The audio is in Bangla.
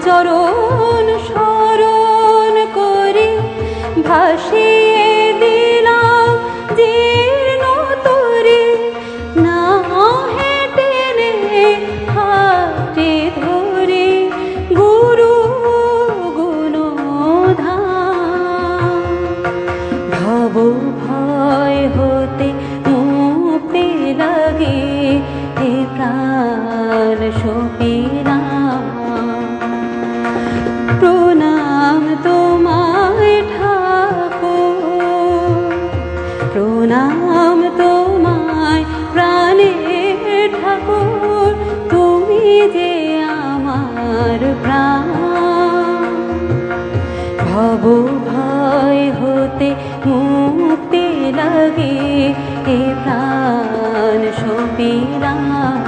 চরণ স্মরণ করে ভাসিয়ে দিলাম জীর্ণ তরে, না হেঁটে হাতে ধরে গুরু গুণধাম। ভব ভয় হতে মুক্তি লাগে হে প্রাণ সপিলাম। প্রণাম তোমায় ঠাকুর, প্রণাম তোমায় প্রাণের ঠাকুর, তুমি যে আমার প্রাণ। ভব ভয় হতে মুক্তি লাগে হে প্রাণ সপিলাম।